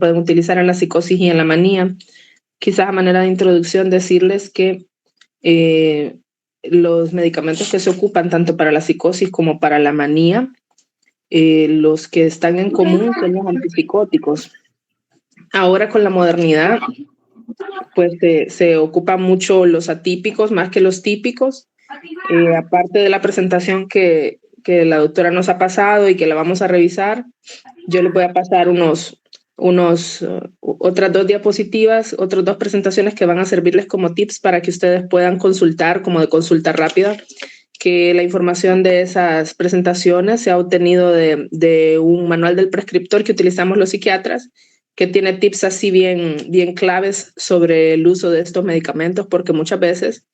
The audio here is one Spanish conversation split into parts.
pueden utilizar en la psicosis y en la manía. Quizás a manera de introducción decirles que los medicamentos que se ocupan tanto para la psicosis como para la manía, los que están en común son los antipsicóticos. Ahora con la modernidad, pues se ocupan mucho los atípicos más que los típicos. Aparte de la presentación que la doctora nos ha pasado y que la vamos a revisar, yo les voy a pasar otras 2 diapositivas, otras 2 presentaciones que van a servirles como tips para que ustedes puedan consultar, como de consulta rápida, que la información de esas presentaciones se ha obtenido de un manual del prescriptor que utilizamos los psiquiatras, que tiene tips así bien claves sobre el uso de estos medicamentos, porque muchas veces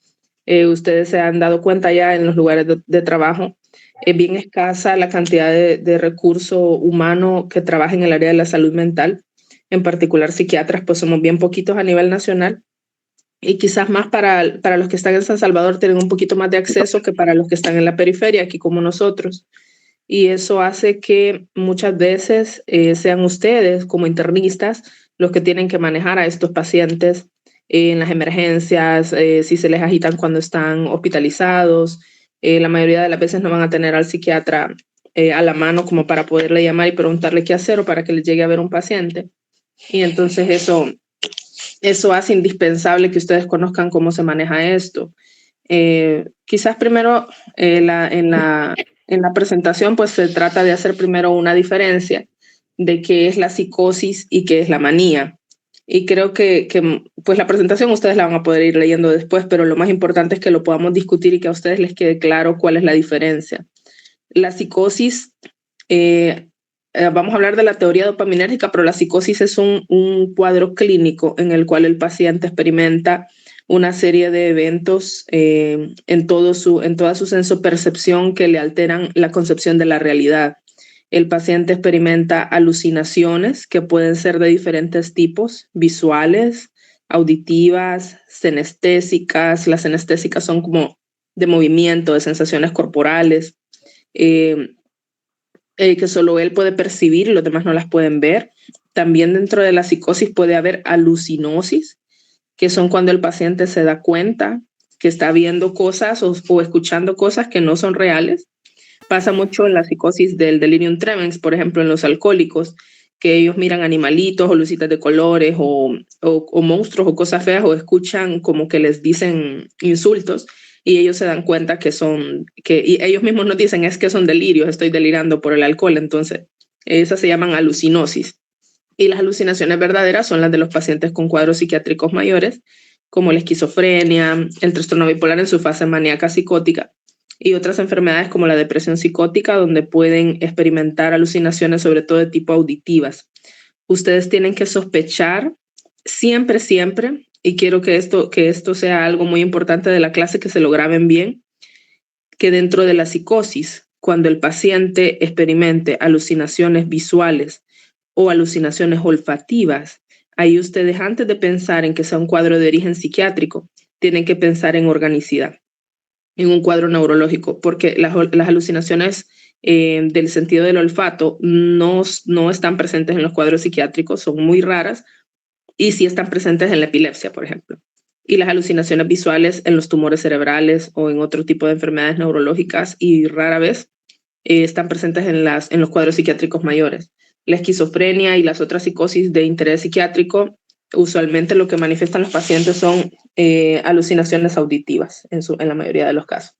ustedes se han dado cuenta ya en los lugares de trabajo, es bien escasa la cantidad de recurso humano que trabaja en el área de la salud mental, en particular psiquiatras, pues somos bien poquitos a nivel nacional, y quizás más para los que están en San Salvador tienen un poquito más de acceso que para los que están en la periferia, aquí como nosotros. Y eso hace que muchas veces sean ustedes como internistas los que tienen que manejar a estos pacientes en las emergencias, si se les agitan cuando están hospitalizados. La mayoría de las veces no van a tener al psiquiatra a la mano como para poderle llamar y preguntarle qué hacer o para que les llegue a ver un paciente. Y entonces eso hace indispensable que ustedes conozcan cómo se maneja esto. Quizás primero en la presentación pues se trata de hacer primero una diferencia de qué es la psicosis y qué es la manía. Y creo que pues la presentación ustedes la van a poder ir leyendo después, pero lo más importante es que lo podamos discutir y que a ustedes les quede claro cuál es la diferencia. La psicosis, vamos a hablar de la teoría dopaminérgica, pero la psicosis es un cuadro clínico en el cual el paciente experimenta una serie de eventos en toda su sensopercepción que le alteran la concepción de la realidad. El paciente experimenta alucinaciones que pueden ser de diferentes tipos, visuales, auditivas, senestésicas. Las senestésicas son como de movimiento, de sensaciones corporales, que solo él puede percibir y los demás no las pueden ver. También dentro de la psicosis puede haber alucinosis, que son cuando el paciente se da cuenta que está viendo cosas o escuchando cosas que no son reales. Pasa mucho en la psicosis del delirium tremens, por ejemplo, en los alcohólicos, que ellos miran animalitos o lucitas de colores o monstruos o cosas feas o escuchan como que les dicen insultos y ellos se dan cuenta y ellos mismos nos dicen es que son delirios, estoy delirando por el alcohol. Entonces, esas se llaman alucinosis. Y las alucinaciones verdaderas son las de los pacientes con cuadros psiquiátricos mayores, como la esquizofrenia, el trastorno bipolar en su fase maníaca psicótica, y otras enfermedades como la depresión psicótica, donde pueden experimentar alucinaciones, sobre todo de tipo auditivas. Ustedes tienen que sospechar siempre, y quiero que esto sea algo muy importante de la clase, que se lo graben bien, que dentro de la psicosis, cuando el paciente experimente alucinaciones visuales o alucinaciones olfativas, ahí ustedes, antes de pensar en que sea un cuadro de origen psiquiátrico, tienen que pensar en organicidad, en un cuadro neurológico, porque las alucinaciones del sentido del olfato no están presentes en los cuadros psiquiátricos, son muy raras, y sí están presentes en la epilepsia, por ejemplo. Y las alucinaciones visuales en los tumores cerebrales o en otro tipo de enfermedades neurológicas, y rara vez están presentes en los cuadros psiquiátricos mayores. La esquizofrenia y las otras psicosis de interés psiquiátrico, usualmente lo que manifiestan los pacientes son alucinaciones auditivas en la mayoría de los casos.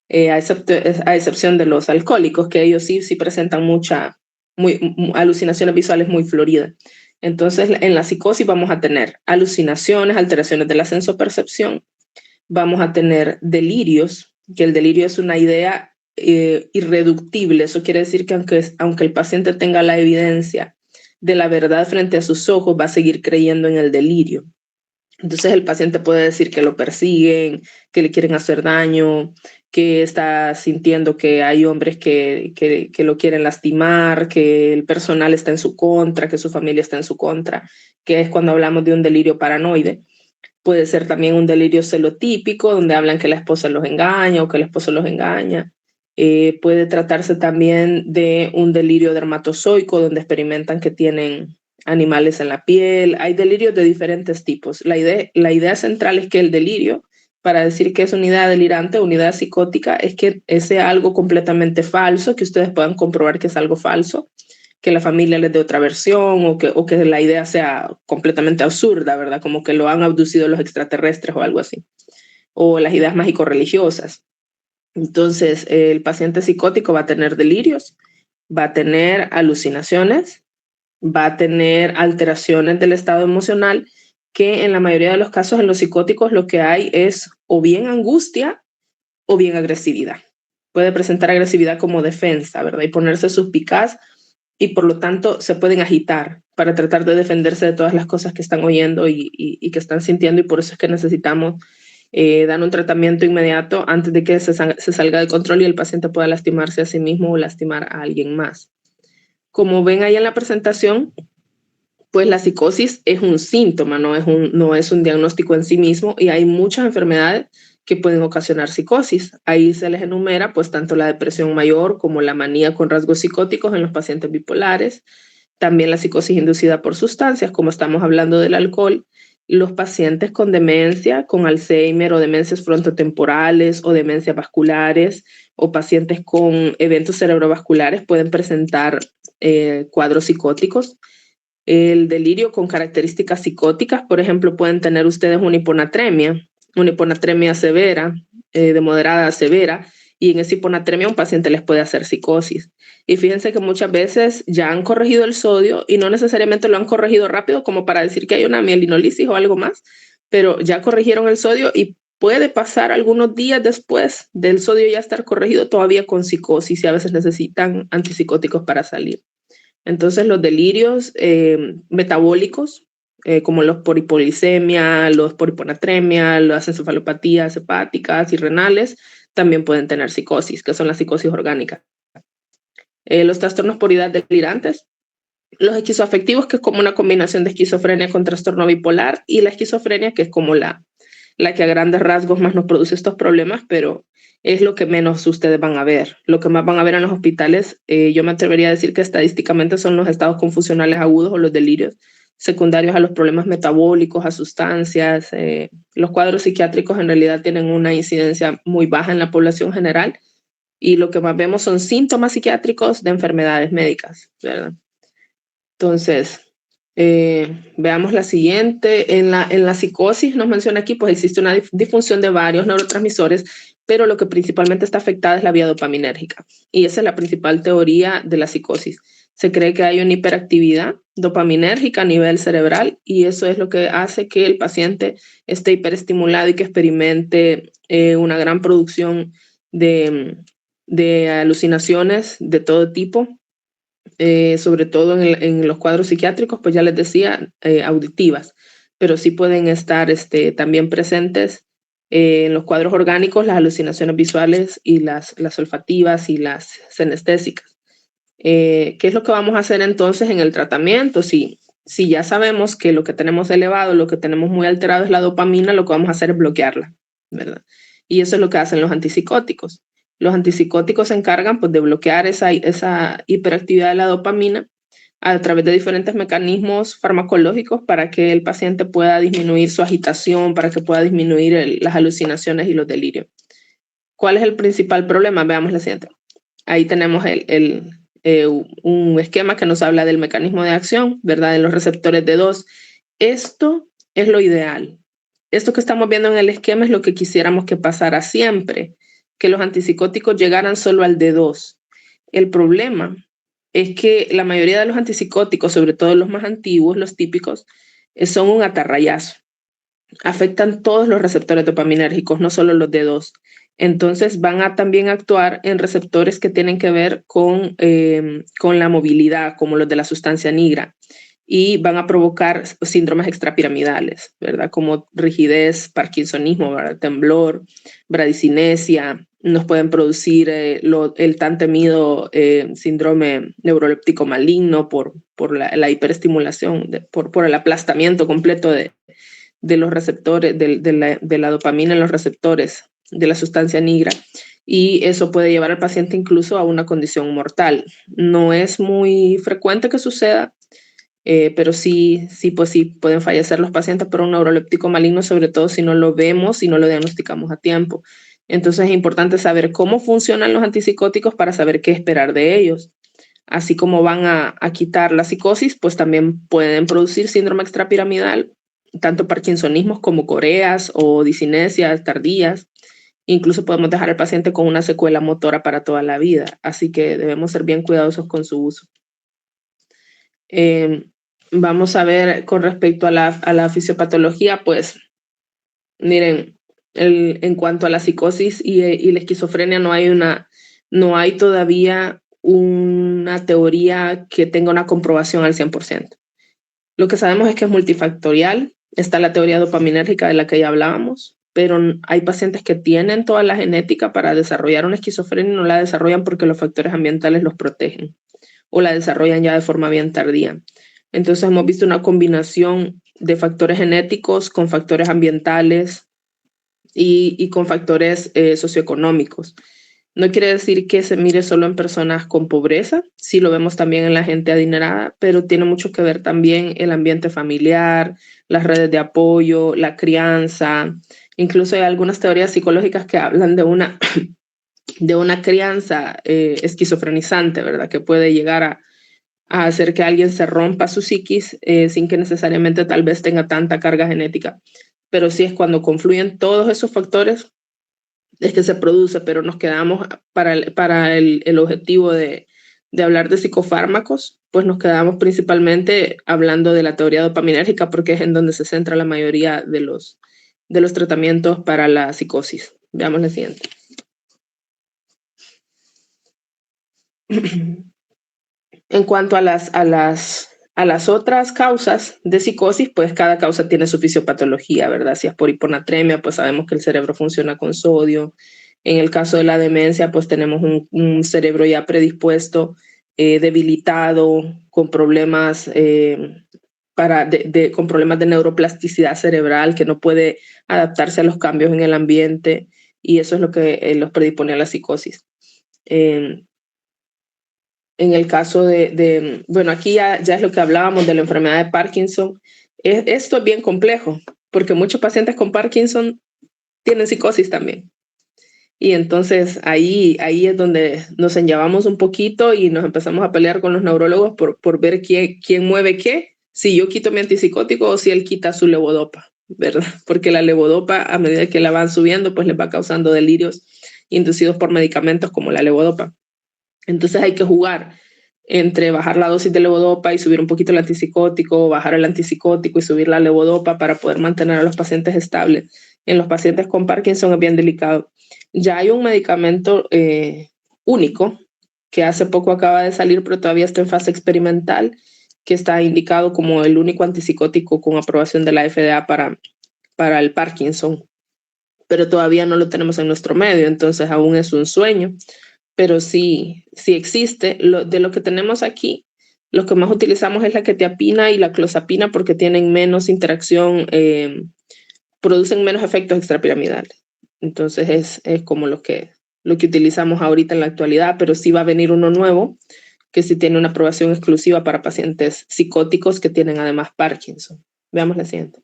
A excepción de los alcohólicos, que ellos sí presentan alucinaciones visuales muy floridas. Entonces, en la psicosis vamos a tener alucinaciones, alteraciones de la sensopercepción, vamos a tener delirios, que el delirio es una idea irreductible. Eso quiere decir que aunque el paciente tenga la evidencia de la verdad frente a sus ojos, va a seguir creyendo en el delirio. Entonces el paciente puede decir que lo persiguen, que le quieren hacer daño, que está sintiendo que hay hombres que lo quieren lastimar, que el personal está en su contra, que su familia está en su contra, que es cuando hablamos de un delirio paranoide. Puede ser también un delirio celotípico, donde hablan que la esposa los engaña o que el esposo los engaña. Puede tratarse también de un delirio dermatozoico, donde experimentan que tienen animales en la piel, hay delirios de diferentes tipos. La idea central es que el delirio, para decir que es una idea delirante, una idea psicótica, es que sea algo completamente falso, que ustedes puedan comprobar que es algo falso, que la familia les dé otra versión o que la idea sea completamente absurda, ¿verdad? Como que lo han abducido los extraterrestres o algo así. O las ideas mágico-religiosas. Entonces, el paciente psicótico va a tener delirios, va a tener alucinaciones, va a tener alteraciones del estado emocional, que en la mayoría de los casos en los psicóticos lo que hay es o bien angustia o bien agresividad. Puede presentar agresividad como defensa, ¿verdad? Y ponerse suspicaz y por lo tanto se pueden agitar para tratar de defenderse de todas las cosas que están oyendo y que están sintiendo, y por eso es que necesitamos dar un tratamiento inmediato antes de que se salga de control y el paciente pueda lastimarse a sí mismo o lastimar a alguien más. Como ven ahí en la presentación, pues la psicosis es un síntoma, no es un diagnóstico en sí mismo, y hay muchas enfermedades que pueden ocasionar psicosis. Ahí se les enumera pues tanto la depresión mayor como la manía con rasgos psicóticos en los pacientes bipolares, también la psicosis inducida por sustancias, como estamos hablando del alcohol, los pacientes con demencia, con Alzheimer o demencias frontotemporales o demencias vasculares, o pacientes con eventos cerebrovasculares pueden presentar cuadros psicóticos. El delirio con características psicóticas, por ejemplo, pueden tener ustedes una hiponatremia severa, de moderada a severa, y en esa hiponatremia un paciente les puede hacer psicosis. Y fíjense que muchas veces ya han corregido el sodio y no necesariamente lo han corregido rápido como para decir que hay una mielinolisis o algo más, pero ya corrigieron el sodio y puede pasar algunos días después del sodio ya estar corregido todavía con psicosis, y a veces necesitan antipsicóticos para salir. Entonces los delirios metabólicos, como los por hipoglicemia, los por hiponatremia, las encefalopatías hepáticas y renales, también pueden tener psicosis, que son las psicosis orgánicas. Los trastornos por ideas delirantes, los esquizoafectivos, que es como una combinación de esquizofrenia con trastorno bipolar, y la esquizofrenia, que es como la que a grandes rasgos más nos produce estos problemas, pero es lo que menos ustedes van a ver. Lo que más van a ver en los hospitales, yo me atrevería a decir que estadísticamente son los estados confusionales agudos o los delirios secundarios a los problemas metabólicos, a sustancias. Los cuadros psiquiátricos en realidad tienen una incidencia muy baja en la población general, y lo que más vemos son síntomas psiquiátricos de enfermedades médicas, ¿verdad? Entonces, veamos la siguiente. En la psicosis nos menciona aquí, pues existe una disfunción de varios neurotransmisores, pero lo que principalmente está afectada es la vía dopaminérgica. Y esa es la principal teoría de la psicosis. Se cree que hay una hiperactividad dopaminérgica a nivel cerebral, y eso es lo que hace que el paciente esté hiperestimulado y que experimente una gran producción de alucinaciones de todo tipo. Sobre todo en los cuadros psiquiátricos, pues ya les decía, auditivas, pero sí pueden estar también presentes en los cuadros orgánicos, las alucinaciones visuales y las olfativas y las senestésicas. ¿Qué es lo que vamos a hacer entonces en el tratamiento? Si ya sabemos que lo que tenemos elevado, lo que tenemos muy alterado es la dopamina, lo que vamos a hacer es bloquearla, ¿verdad? Y eso es lo que hacen los antipsicóticos. Los antipsicóticos se encargan pues, de bloquear esa hiperactividad de la dopamina a través de diferentes mecanismos farmacológicos para que el paciente pueda disminuir su agitación, para que pueda disminuir las alucinaciones y los delirios. ¿Cuál es el principal problema? Veamos la siguiente. Ahí tenemos un esquema que nos habla del mecanismo de acción, ¿verdad? En los receptores D2. Esto es lo ideal. Esto que estamos viendo en el esquema es lo que quisiéramos que pasara siempre, que los antipsicóticos llegaran solo al D2. El problema es que la mayoría de los antipsicóticos, sobre todo los más antiguos, los típicos, son un atarrayazo. Afectan todos los receptores dopaminérgicos, no solo los D2. Entonces van a también actuar en receptores que tienen que ver con la movilidad, como los de la sustancia nigra, y van a provocar síndromes extrapiramidales, ¿verdad? Como rigidez, parkinsonismo, ¿verdad? Temblor, bradicinesia. Nos pueden producir el tan temido síndrome neuroléptico maligno por la hiperestimulación, por el aplastamiento completo de los receptores, de la dopamina en los receptores de la sustancia nigra, y eso puede llevar al paciente incluso a una condición mortal. No es muy frecuente que suceda, pero sí, pues sí pueden fallecer los pacientes por un neuroléptico maligno, sobre todo si no lo vemos y no lo diagnosticamos a tiempo. Entonces es importante saber cómo funcionan los antipsicóticos para saber qué esperar de ellos. Así como van a quitar la psicosis, pues también pueden producir síndrome extrapiramidal, tanto parkinsonismos como coreas o disinesias tardías. Incluso podemos dejar al paciente con una secuela motora para toda la vida, así que debemos ser bien cuidadosos con su uso. Vamos a ver con respecto a la fisiopatología, pues miren, en cuanto a la psicosis y la esquizofrenia no hay todavía una teoría que tenga una comprobación al 100%. Lo que sabemos es que es multifactorial. Está la teoría dopaminérgica de la que ya hablábamos, pero hay pacientes que tienen toda la genética para desarrollar una esquizofrenia y no la desarrollan porque los factores ambientales los protegen o la desarrollan ya de forma bien tardía. Entonces hemos visto una combinación de factores genéticos con factores ambientales y con factores socioeconómicos. No quiere decir que se mire solo en personas con pobreza, sí lo vemos también en la gente adinerada, pero tiene mucho que ver también el ambiente familiar, las redes de apoyo, la crianza. Incluso hay algunas teorías psicológicas que hablan de una crianza esquizofrenizante, ¿verdad? Que puede llegar a hacer que alguien se rompa su psiquis sin que necesariamente tal vez tenga tanta carga genética. Pero sí es cuando confluyen todos esos factores es que se produce, pero nos quedamos para el objetivo de hablar de psicofármacos, pues nos quedamos principalmente hablando de la teoría dopaminérgica porque es en donde se centra la mayoría de los tratamientos para la psicosis. Veamos la siguiente. En cuanto a las otras causas de psicosis, pues cada causa tiene su fisiopatología, ¿verdad? Si es por hiponatremia, pues sabemos que el cerebro funciona con sodio. En el caso de la demencia, pues tenemos un cerebro ya predispuesto, debilitado, con problemas, con problemas de neuroplasticidad cerebral, que no puede adaptarse a los cambios en el ambiente, y eso es lo que los predispone a la psicosis. En el caso bueno, aquí ya es lo que hablábamos de la enfermedad de Parkinson. Esto es bien complejo, porque muchos pacientes con Parkinson tienen psicosis también. Y entonces ahí es donde nos enllavamos un poquito y nos empezamos a pelear con los neurólogos por ver quién mueve qué, si yo quito mi antipsicótico o si él quita su levodopa, ¿verdad? Porque la levodopa, a medida que la van subiendo, pues les va causando delirios inducidos por medicamentos como la levodopa. Entonces hay que jugar entre bajar la dosis de levodopa y subir un poquito el antipsicótico, bajar el antipsicótico y subir la levodopa para poder mantener a los pacientes estables. En los pacientes con Parkinson es bien delicado. Ya hay un medicamento único que hace poco acaba de salir, pero todavía está en fase experimental, que está indicado como el único antipsicótico con aprobación de la FDA para el Parkinson, pero todavía no lo tenemos en nuestro medio, entonces aún es un sueño. Pero sí existe. De lo que tenemos aquí, lo que más utilizamos es la quetiapina y la clozapina porque tienen menos interacción, producen menos efectos extrapiramidales. Entonces es como lo que utilizamos ahorita en la actualidad, pero sí va a venir uno nuevo que sí tiene una aprobación exclusiva para pacientes psicóticos que tienen además Parkinson. Veamos la siguiente.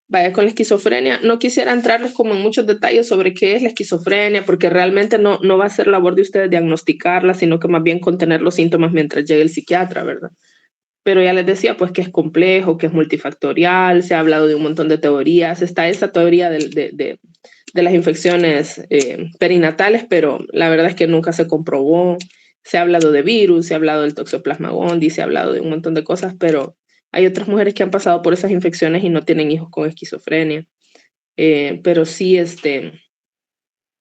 Vaya, con la esquizofrenia, no quisiera entrarles como en muchos detalles sobre qué es la esquizofrenia, porque realmente no va a ser labor de ustedes diagnosticarla, sino que más bien contener los síntomas mientras llegue el psiquiatra, ¿verdad? Pero ya les decía, pues que es complejo, que es multifactorial, se ha hablado de un montón de teorías, está esa teoría de las infecciones perinatales, pero la verdad es que nunca se comprobó. Se ha hablado de virus, se ha hablado del Toxoplasma gondii, se ha hablado de un montón de cosas, pero hay otras mujeres que han pasado por esas infecciones y no tienen hijos con esquizofrenia. Pero sí,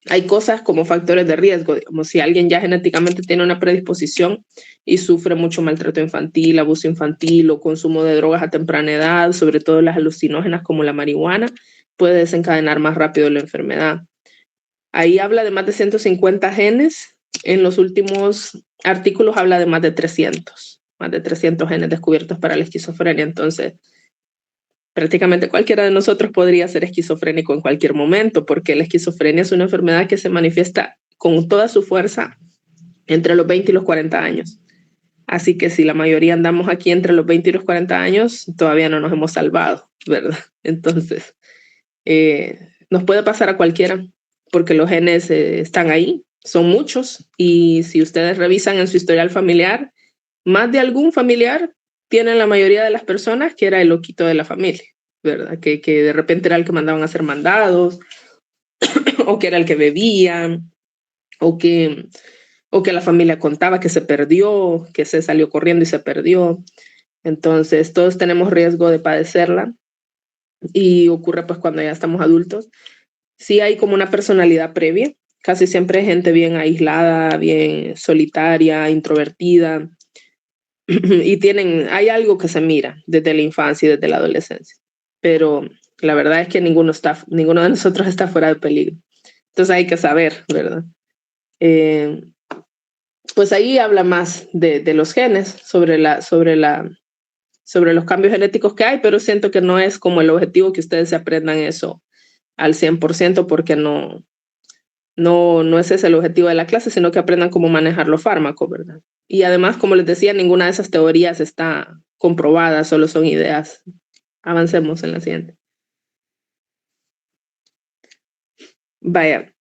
hay cosas como factores de riesgo, como si alguien ya genéticamente tiene una predisposición y sufre mucho maltrato infantil, abuso infantil o consumo de drogas a temprana edad, sobre todo las alucinógenas como la marihuana, puede desencadenar más rápido la enfermedad. Ahí habla de más de 150 genes. En los últimos artículos habla de más de 300 genes descubiertos para la esquizofrenia. Entonces, prácticamente cualquiera de nosotros podría ser esquizofrénico en cualquier momento, porque la esquizofrenia es una enfermedad que se manifiesta con toda su fuerza entre los 20 y los 40 años. Así que si la mayoría andamos aquí entre los 20 y los 40 años, todavía no nos hemos salvado, ¿verdad? Entonces, nos puede pasar a cualquiera, porque los genes están ahí, son muchos, y si ustedes revisan en su historial familiar, más de algún familiar tienen la mayoría de las personas que era el loquito de la familia, ¿verdad? Que de repente era el que mandaban a hacer mandados, o que era el que bebía, o que la familia contaba que se perdió, que se salió corriendo y se perdió. Entonces, todos tenemos riesgo de padecerla y ocurre pues cuando ya estamos adultos. Sí hay como una personalidad previa, casi siempre hay gente bien aislada, bien solitaria, introvertida, y hay algo que se mira desde la infancia y desde la adolescencia. Pero la verdad es que ninguno de nosotros está fuera de peligro. Entonces hay que saber, ¿verdad? Pues ahí habla más de los genes, sobre los cambios genéticos que hay, pero siento que no es como el objetivo que ustedes se aprendan eso al 100%, porque no es ese el objetivo de la clase, sino que aprendan cómo manejar los fármacos, ¿verdad? Y además, como les decía, ninguna de esas teorías está comprobada, solo son ideas. Avancemos en la siguiente. Vaya,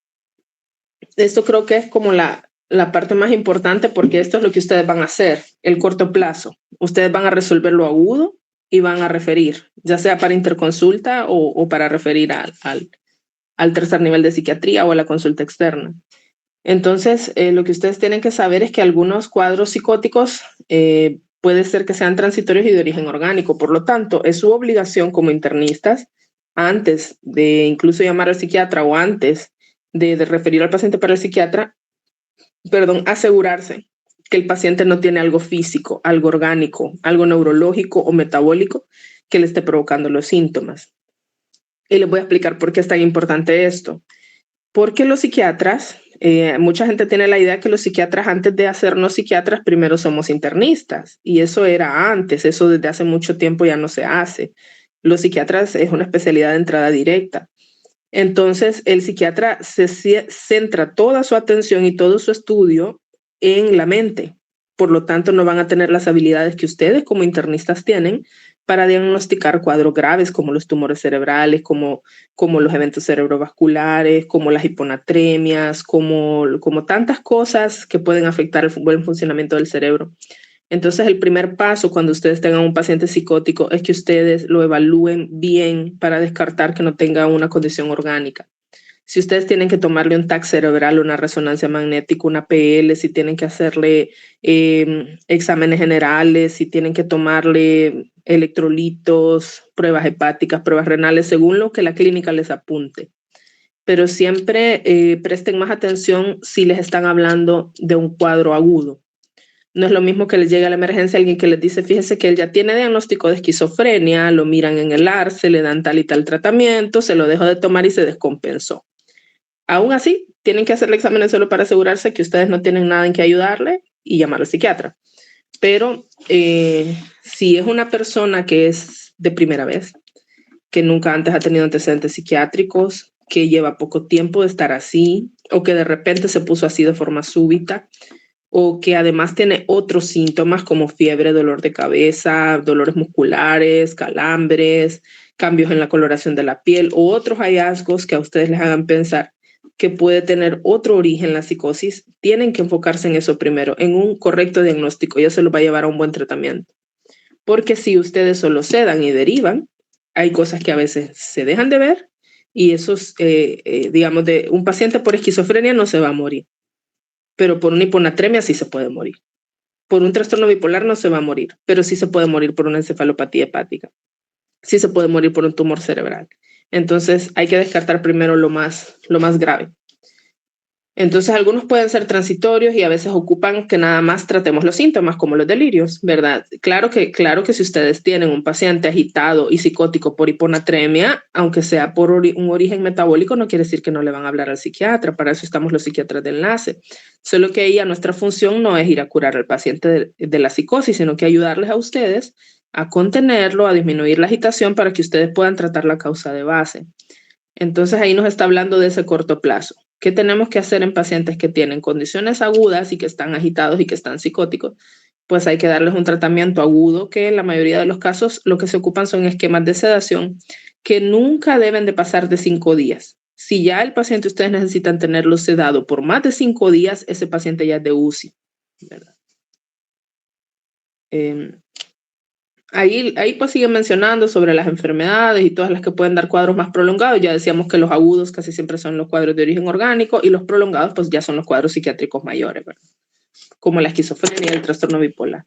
esto creo que es como la parte más importante, porque esto es lo que ustedes van a hacer, el corto plazo. Ustedes van a resolver lo agudo y van a referir, ya sea para interconsulta o para referir al tercer nivel de psiquiatría o a la consulta externa. Entonces, lo que ustedes tienen que saber es que algunos cuadros psicóticos puede ser que sean transitorios y de origen orgánico. Por lo tanto, es su obligación como internistas, antes de incluso llamar al psiquiatra o antes de referir al paciente para el psiquiatra, asegurarse que el paciente no tiene algo físico, algo orgánico, algo neurológico o metabólico que le esté provocando los síntomas. Y les voy a explicar por qué es tan importante esto. Porque los psiquiatras, mucha gente tiene la idea que los psiquiatras, antes de hacernos psiquiatras, primero somos internistas. Y eso era antes, eso desde hace mucho tiempo ya no se hace. Los psiquiatras es una especialidad de entrada directa. Entonces, el psiquiatra se centra toda su atención y todo su estudio en la mente. Por lo tanto, no van a tener las habilidades que ustedes como internistas tienen para diagnosticar cuadros graves como los tumores cerebrales, como los eventos cerebrovasculares, como las hiponatremias, como tantas cosas que pueden afectar el buen funcionamiento del cerebro. Entonces, el primer paso cuando ustedes tengan un paciente psicótico es que ustedes lo evalúen bien para descartar que no tenga una condición orgánica. Si ustedes tienen que tomarle un TAC cerebral, una resonancia magnética, una PL, si tienen que hacerle exámenes generales, si tienen que tomarle electrolitos, pruebas hepáticas, pruebas renales, según lo que la clínica les apunte. Pero siempre presten más atención si les están hablando de un cuadro agudo. No es lo mismo que les llegue a la emergencia alguien que les dice, fíjese que él ya tiene diagnóstico de esquizofrenia, lo miran en el ARCE, le dan tal y tal tratamiento, se lo dejó de tomar y se descompensó. Aún así, tienen que hacerle exámenes solo para asegurarse que ustedes no tienen nada en que ayudarle y llamar al psiquiatra. Pero si es una persona que es de primera vez, que nunca antes ha tenido antecedentes psiquiátricos, que lleva poco tiempo de estar así, o que de repente se puso así de forma súbita, o que además tiene otros síntomas como fiebre, dolor de cabeza, dolores musculares, calambres, cambios en la coloración de la piel o otros hallazgos que a ustedes les hagan pensar que puede tener otro origen la psicosis, tienen que enfocarse en eso primero, en un correcto diagnóstico, y eso los va a llevar a un buen tratamiento. Porque si ustedes solo sedan y derivan, hay cosas que a veces se dejan de ver y esos, digamos, de un paciente por esquizofrenia no se va a morir, pero por una hiponatremia sí se puede morir. Por un trastorno bipolar no se va a morir, pero sí se puede morir por una encefalopatía hepática. Sí se puede morir por un tumor cerebral. Entonces hay que descartar primero lo más grave. Entonces algunos pueden ser transitorios y a veces ocupan que nada más tratemos los síntomas, como los delirios, ¿verdad? Claro que si ustedes tienen un paciente agitado y psicótico por hiponatremia, aunque sea por un origen metabólico, no quiere decir que no le van a hablar al psiquiatra. Para eso estamos los psiquiatras de enlace. Solo que ahí nuestra función no es ir a curar al paciente de la psicosis, sino que ayudarles a ustedes a contenerlo, a disminuir la agitación para que ustedes puedan tratar la causa de base. Entonces ahí nos está hablando de ese corto plazo. ¿Qué tenemos que hacer en pacientes que tienen condiciones agudas y que están agitados y que están psicóticos? Pues hay que darles un tratamiento agudo, que en la mayoría de los casos lo que se ocupan son esquemas de sedación que nunca deben de pasar de 5 días. Si ya el paciente ustedes necesitan tenerlo sedado por más de 5 días, ese paciente ya es de UCI, ¿verdad? Ahí pues siguen mencionando sobre las enfermedades y todas las que pueden dar cuadros más prolongados. Ya decíamos que los agudos casi siempre son los cuadros de origen orgánico y los prolongados pues ya son los cuadros psiquiátricos mayores, ¿verdad? Como la esquizofrenia y el trastorno bipolar.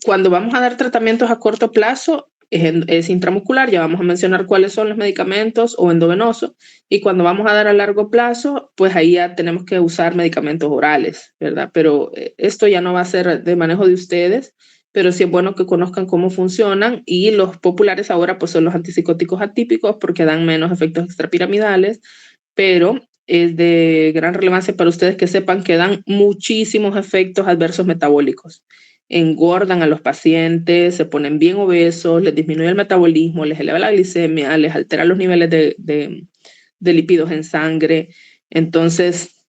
Cuando vamos a dar tratamientos a corto plazo, es intramuscular, ya vamos a mencionar cuáles son los medicamentos o endovenoso, y cuando vamos a dar a largo plazo, pues ahí ya tenemos que usar medicamentos orales, ¿verdad? Pero esto ya no va a ser de manejo de ustedes, pero sí es bueno que conozcan cómo funcionan, y los populares ahora pues son los antipsicóticos atípicos porque dan menos efectos extrapiramidales, pero es de gran relevancia para ustedes que sepan que dan muchísimos efectos adversos metabólicos. Engordan a los pacientes, se ponen bien obesos, les disminuye el metabolismo, les eleva la glicemia, les altera los niveles de lípidos en sangre. Entonces,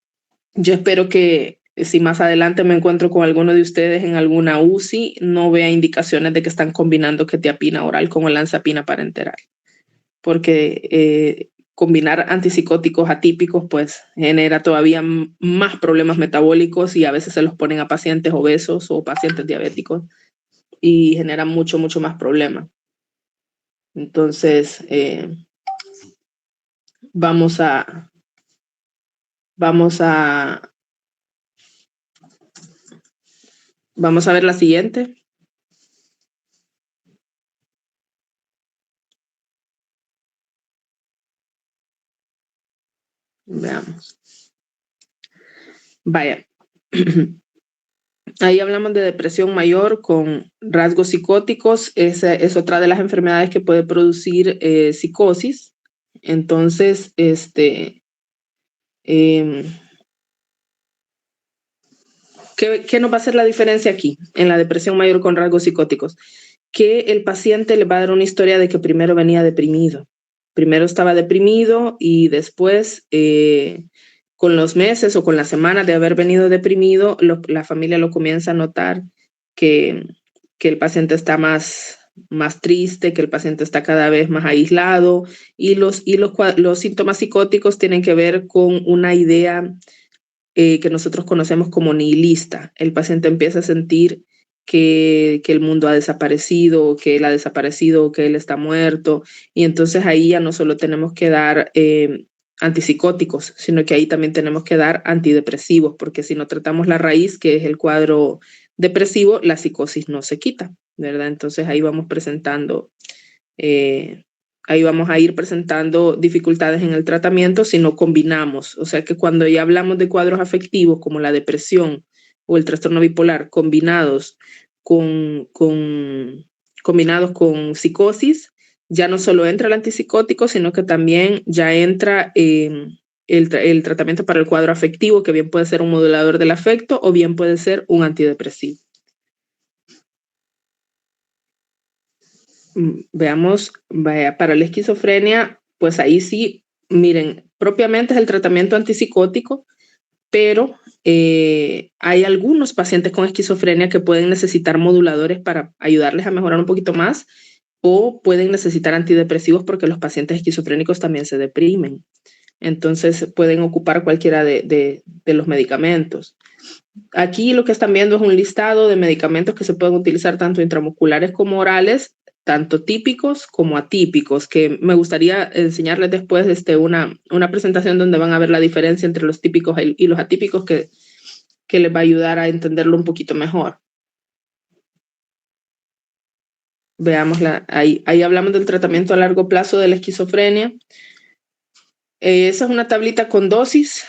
yo espero que si más adelante me encuentro con alguno de ustedes en alguna UCI, no vea indicaciones de que están combinando quetiapina oral con olanzapina parenteral, porque combinar antipsicóticos atípicos pues genera todavía más problemas metabólicos, y a veces se los ponen a pacientes obesos o pacientes diabéticos y generan mucho más problemas. Entonces, vamos a ver la siguiente. Veamos. Vaya. Ahí hablamos de depresión mayor con rasgos psicóticos. Esa es otra de las enfermedades que puede producir psicosis. Entonces, ¿qué nos va a hacer la diferencia aquí en la depresión mayor con rasgos psicóticos? Que el paciente le va a dar una historia de que primero venía deprimido. Primero estaba deprimido y después, con los meses o con las semanas de haber venido deprimido, la familia lo comienza a notar que el paciente está más triste, que el paciente está cada vez más aislado, y los síntomas psicóticos tienen que ver con una idea que nosotros conocemos como nihilista. El paciente empieza a sentir que el mundo ha desaparecido, que él ha desaparecido, que él está muerto, y entonces ahí ya no solo tenemos que dar antipsicóticos, sino que ahí también tenemos que dar antidepresivos, porque si no tratamos la raíz, que es el cuadro depresivo, la psicosis no se quita, ¿verdad? Entonces ahí vamos a ir presentando dificultades en el tratamiento si no combinamos. O sea que cuando ya hablamos de cuadros afectivos como la depresión o el trastorno bipolar combinados con psicosis, ya no solo entra el antipsicótico, sino que también ya entra el tratamiento para el cuadro afectivo, que bien puede ser un modulador del afecto o bien puede ser un antidepresivo. Veamos, vaya, para la esquizofrenia, pues ahí sí, miren, propiamente es el tratamiento antipsicótico, pero hay algunos pacientes con esquizofrenia que pueden necesitar moduladores para ayudarles a mejorar un poquito más, o pueden necesitar antidepresivos porque los pacientes esquizofrénicos también se deprimen. Entonces pueden ocupar cualquiera de los medicamentos. Aquí lo que están viendo es un listado de medicamentos que se pueden utilizar tanto intramusculares como orales, tanto típicos como atípicos, que me gustaría enseñarles después una presentación donde van a ver la diferencia entre los típicos y los atípicos, que les va a ayudar a entenderlo un poquito mejor. Veámosla, ahí hablamos del tratamiento a largo plazo de la esquizofrenia. Esa es una tablita con dosis.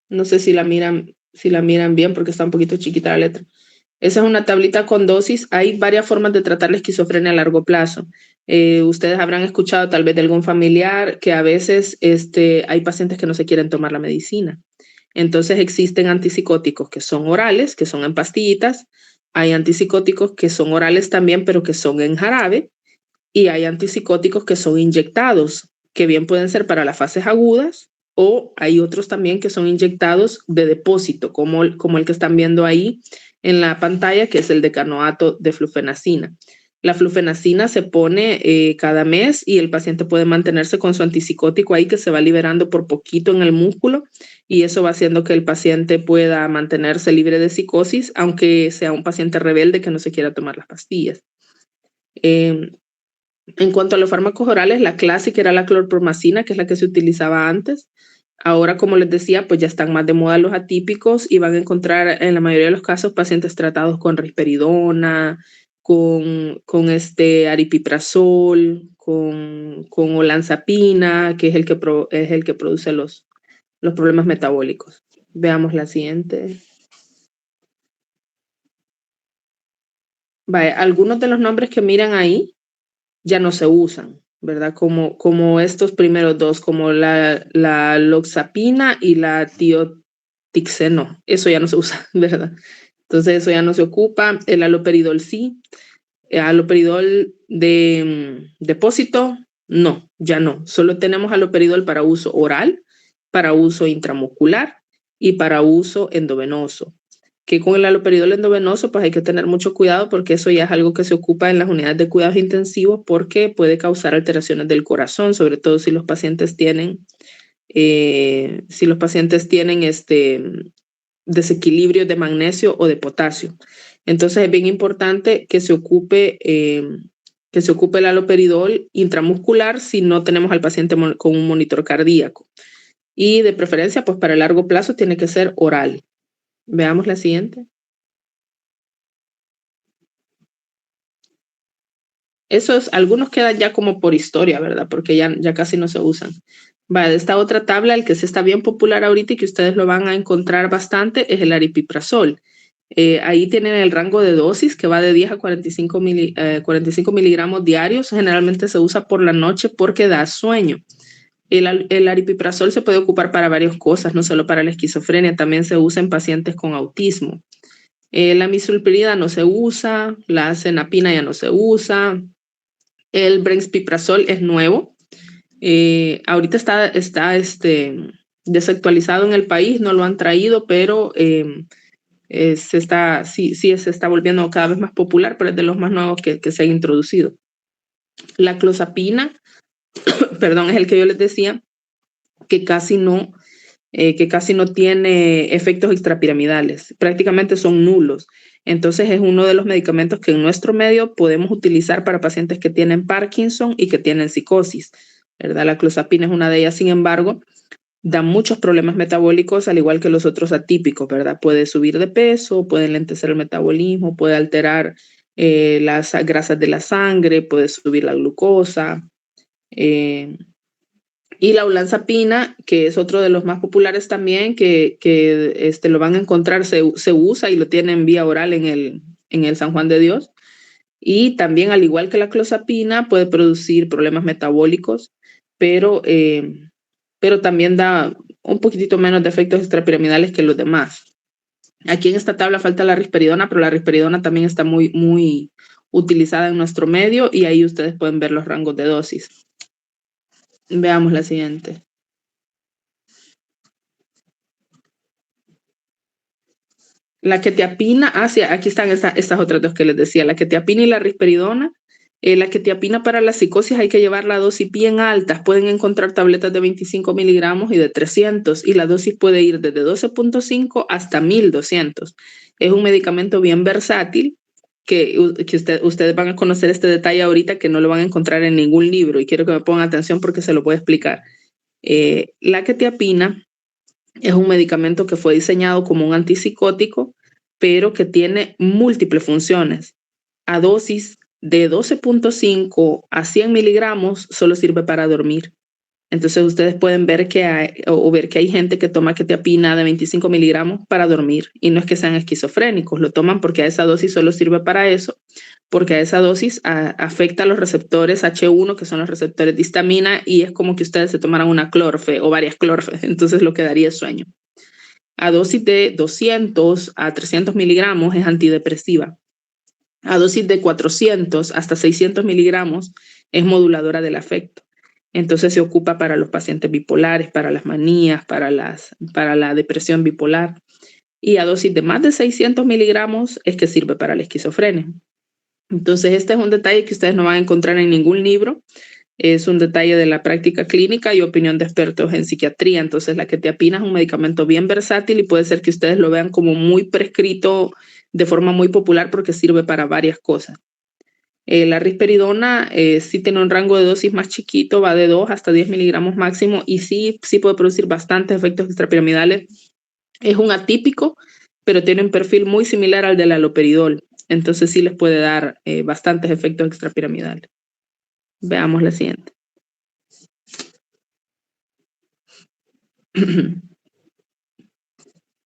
No sé si la miran bien porque está un poquito chiquita la letra. Esa es una tablita con dosis. Hay varias formas de tratar la esquizofrenia a largo plazo. Ustedes habrán escuchado tal vez de algún familiar que a veces hay pacientes que no se quieren tomar la medicina. Entonces existen antipsicóticos que son orales, que son en pastillitas. Hay antipsicóticos que son orales también, pero que son en jarabe. y hay antipsicóticos que son inyectados, que bien pueden ser para las fases agudas, o hay otros también que son inyectados de depósito, como el que están viendo ahí en la pantalla, que es el decanoato de flufenacina. La flufenacina se pone cada mes y el paciente puede mantenerse con su antipsicótico ahí que se va liberando por poquito en el músculo, y eso va haciendo que el paciente pueda mantenerse libre de psicosis, aunque sea un paciente rebelde que no se quiera tomar las pastillas. En cuanto a los fármacos orales, la clásica era la clorpromacina, que es la que se utilizaba antes. Ahora, como les decía, pues ya están más de moda los atípicos y van a encontrar en la mayoría de los casos pacientes tratados con risperidona, con aripiprazol, con olanzapina, que es el que produce los problemas metabólicos. Veamos la siguiente. Vale, algunos de los nombres que miran ahí ya no se usan, ¿verdad? Como estos primeros dos, como la loxapina y la tiotixeno. Eso ya no se usa, ¿verdad? Entonces eso ya no se ocupa. El haloperidol sí. El haloperidol de depósito, no, ya no. Solo tenemos haloperidol para uso oral, para uso intramuscular y para uso endovenoso. Que con el haloperidol endovenoso pues hay que tener mucho cuidado porque eso ya es algo que se ocupa en las unidades de cuidados intensivos porque puede causar alteraciones del corazón, sobre todo si los pacientes tienen desequilibrio de magnesio o de potasio. Entonces es bien importante que se ocupe el haloperidol intramuscular si no tenemos al paciente con un monitor cardíaco. Y de preferencia, pues para el largo plazo tiene que ser oral. Veamos la siguiente. Algunos quedan ya como por historia, ¿verdad? Porque ya casi no se usan. Vale, esta otra tabla, el que se está bien popular ahorita y que ustedes lo van a encontrar bastante, es el aripiprazol. Ahí tienen el rango de dosis que va de 10 a 45 miligramos diarios. Generalmente se usa por la noche porque da sueño. El aripiprazol se puede ocupar para varias cosas, no solo para la esquizofrenia, también se usa en pacientes con autismo. La misulpirida no se usa, la cenapina ya no se usa, el brexpiprazol es nuevo. Ahorita está desactualizado en el país, no lo han traído, pero se está volviendo cada vez más popular, pero es de los más nuevos que se han introducido. La clozapina, perdón, es el que yo les decía, que casi no tiene efectos extrapiramidales, prácticamente son nulos. Entonces es uno de los medicamentos que en nuestro medio podemos utilizar para pacientes que tienen Parkinson y que tienen psicosis, ¿verdad? La clozapina es una de ellas, sin embargo, da muchos problemas metabólicos, al igual que los otros atípicos, ¿verdad? Puede subir de peso, puede enlentecer el metabolismo, puede alterar las grasas de la sangre, puede subir la glucosa. Y la olanzapina, que es otro de los más populares también, que lo van a encontrar, se usa y lo tienen vía oral en el San Juan de Dios. Y también, al igual que la clozapina, puede producir problemas metabólicos, pero también da un poquitito menos de efectos extrapiramidales que los demás. Aquí en esta tabla falta la risperidona, pero la risperidona también está muy, muy utilizada en nuestro medio y ahí ustedes pueden ver los rangos de dosis. Veamos la siguiente. La quetiapina, sí, aquí están estas otras dos que les decía, la quetiapina y la risperidona. La quetiapina para la psicosis hay que llevar la dosis bien altas. Pueden encontrar tabletas de 25 miligramos y de 300, y la dosis puede ir desde 12.5 hasta 1200. Es un medicamento bien versátil que ustedes van a conocer este detalle ahorita que no lo van a encontrar en ningún libro y quiero que me pongan atención porque se lo voy a explicar. La quetiapina es un medicamento que fue diseñado como un antipsicótico, pero que tiene múltiples funciones. A dosis de 12.5 a 100 miligramos solo sirve para dormir. Entonces ustedes pueden ver que hay gente que toma quetiapina de 25 miligramos para dormir y no es que sean esquizofrénicos, lo toman porque a esa dosis solo sirve para eso, porque a esa dosis afecta a los receptores H1, que son los receptores de histamina, y es como que ustedes se tomaran una clorfe o varias clorfes, entonces lo que daría es sueño. A dosis de 200 a 300 miligramos es antidepresiva. A dosis de 400 hasta 600 miligramos es moduladora del afecto. Entonces se ocupa para los pacientes bipolares, para las manías, para la depresión bipolar. Y a dosis de más de 600 miligramos es que sirve para la esquizofrenia. Entonces este es un detalle que ustedes no van a encontrar en ningún libro. Es un detalle de la práctica clínica y opinión de expertos en psiquiatría. Entonces la quetiapina es un medicamento bien versátil y puede ser que ustedes lo vean como muy prescrito de forma muy popular porque sirve para varias cosas. La risperidona sí tiene un rango de dosis más chiquito, va de 2 hasta 10 miligramos máximo y sí puede producir bastantes efectos extrapiramidales. Es un atípico, pero tiene un perfil muy similar al del haloperidol. Entonces sí les puede dar bastantes efectos extrapiramidales. Veamos la siguiente.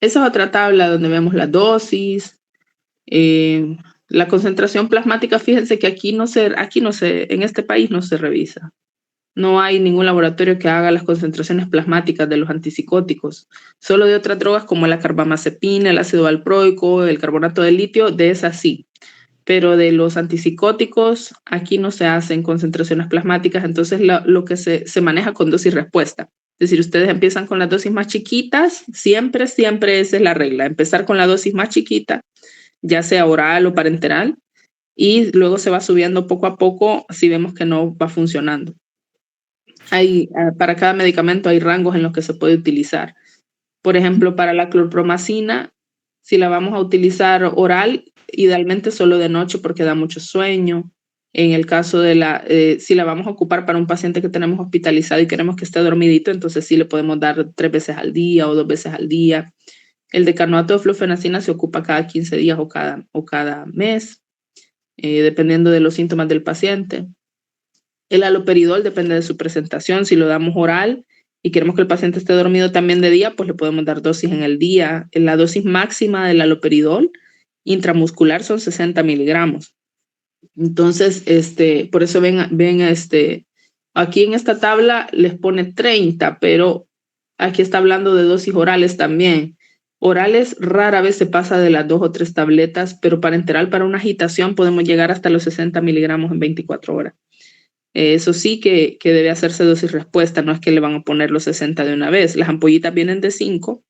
Esa es otra tabla donde vemos la dosis, la concentración plasmática. Fíjense que aquí no se, en este país no se revisa. No hay ningún laboratorio que haga las concentraciones plasmáticas de los antipsicóticos. Solo de otras drogas como la carbamazepina, el ácido valproico, el carbonato de litio, de esas sí. Pero de los antipsicóticos, aquí no se hacen concentraciones plasmáticas, entonces lo que se maneja con dosis respuesta. Es decir, ustedes empiezan con las dosis más chiquitas, siempre esa es la regla, empezar con la dosis más chiquita, ya sea oral o parenteral, y luego se va subiendo poco a poco si vemos que no va funcionando. Para cada medicamento hay rangos en los que se puede utilizar. Por ejemplo, para la clorpromacina, si la vamos a utilizar oral, idealmente solo de noche porque da mucho sueño. En el caso de si la vamos a ocupar para un paciente que tenemos hospitalizado y queremos que esté dormidito, entonces sí le podemos dar 3 veces al día o 2 veces al día. El decarbonato de flufenacina se ocupa cada 15 días o cada mes, dependiendo de los síntomas del paciente. El haloperidol depende de su presentación. Si lo damos oral y queremos que el paciente esté dormido también de día, pues le podemos dar dosis en el día. La dosis máxima del haloperidol intramuscular son 60 miligramos. Entonces, por eso ven aquí en esta tabla les pone 30, pero aquí está hablando de dosis orales también. Orales rara vez se pasa de las 2 o 3 tabletas, pero parenteral para una agitación podemos llegar hasta los 60 miligramos en 24 horas. Eso sí que debe hacerse dosis respuesta, no es que le van a poner los 60 de una vez. Las ampollitas vienen de 5,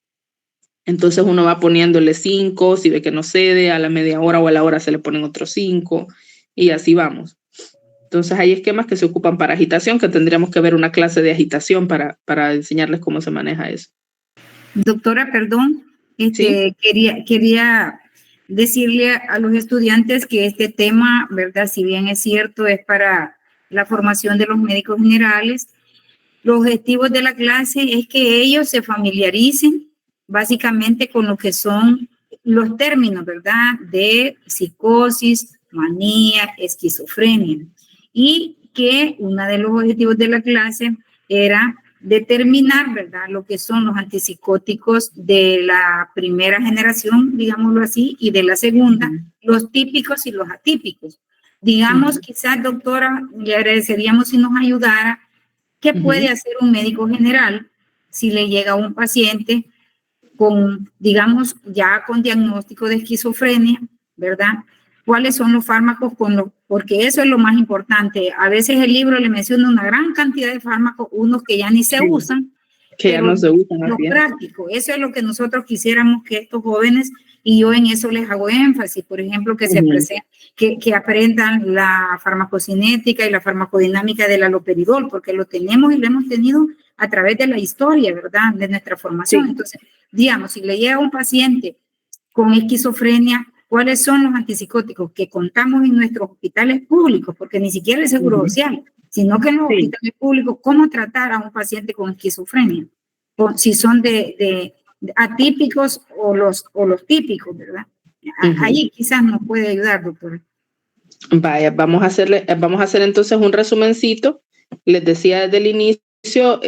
entonces uno va poniéndole 5, si ve que no cede, a la media hora o a la hora se le ponen otros 5 y así vamos. Entonces hay esquemas que se ocupan para agitación, que tendríamos que ver una clase de agitación para enseñarles cómo se maneja eso. Doctora, perdón, ¿Sí? quería decirle a los estudiantes que este tema, ¿verdad? Si bien es cierto, es para la formación de los médicos generales, los objetivos de la clase es que ellos se familiaricen básicamente con lo que son los términos, ¿verdad? De psicosis, manía, esquizofrenia. Y que uno de los objetivos de la clase era determinar, ¿verdad?, lo que son los antipsicóticos de la primera generación, digámoslo así, y de la segunda, los típicos y los atípicos. Digamos, quizás, doctora, le agradeceríamos si nos ayudara. ¿Qué puede hacer un médico general si le llega a un paciente con, digamos, ya con diagnóstico de esquizofrenia, ¿verdad? ¿Cuáles son los fármacos porque eso es lo más importante? A veces el libro le menciona una gran cantidad de fármacos, unos que ya ni se usan, que ya no se usan. Lo práctico, eso es lo que nosotros quisiéramos que estos jóvenes, y yo en eso les hago énfasis, por ejemplo, que que aprendan la farmacocinética y la farmacodinámica del haloperidol, porque lo tenemos y lo hemos tenido a través de la historia, ¿verdad?, de nuestra formación. Entonces, digamos, si le llega a un paciente con esquizofrenia, ¿cuáles son los antipsicóticos que contamos en nuestros hospitales públicos? Porque ni siquiera el Seguro Social, sino que en los hospitales públicos, ¿cómo tratar a un paciente con esquizofrenia? Si son de atípicos o los típicos, ¿verdad? Ahí quizás nos puede ayudar, doctora. Vaya, vamos a hacer entonces un resumencito. Les decía desde el inicio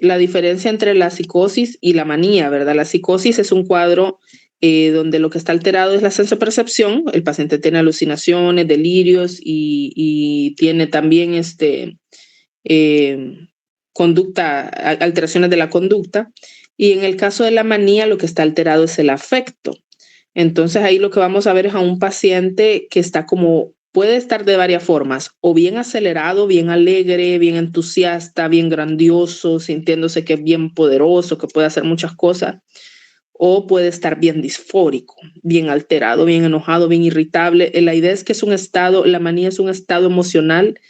la diferencia entre la psicosis y la manía, ¿verdad? La psicosis es un cuadro donde lo que está alterado es la sensopercepción. El paciente tiene alucinaciones, delirios y tiene también alteraciones de la conducta. Y en el caso de la manía, lo que está alterado es el afecto. Entonces ahí lo que vamos a ver es a un paciente que está como puede estar de varias formas, o bien acelerado, bien alegre, bien entusiasta, bien grandioso, sintiéndose que es bien poderoso, que puede hacer muchas cosas, o puede estar bien disfórico, bien alterado, bien enojado, bien irritable. La idea es que es un estado, la manía es un estado emocional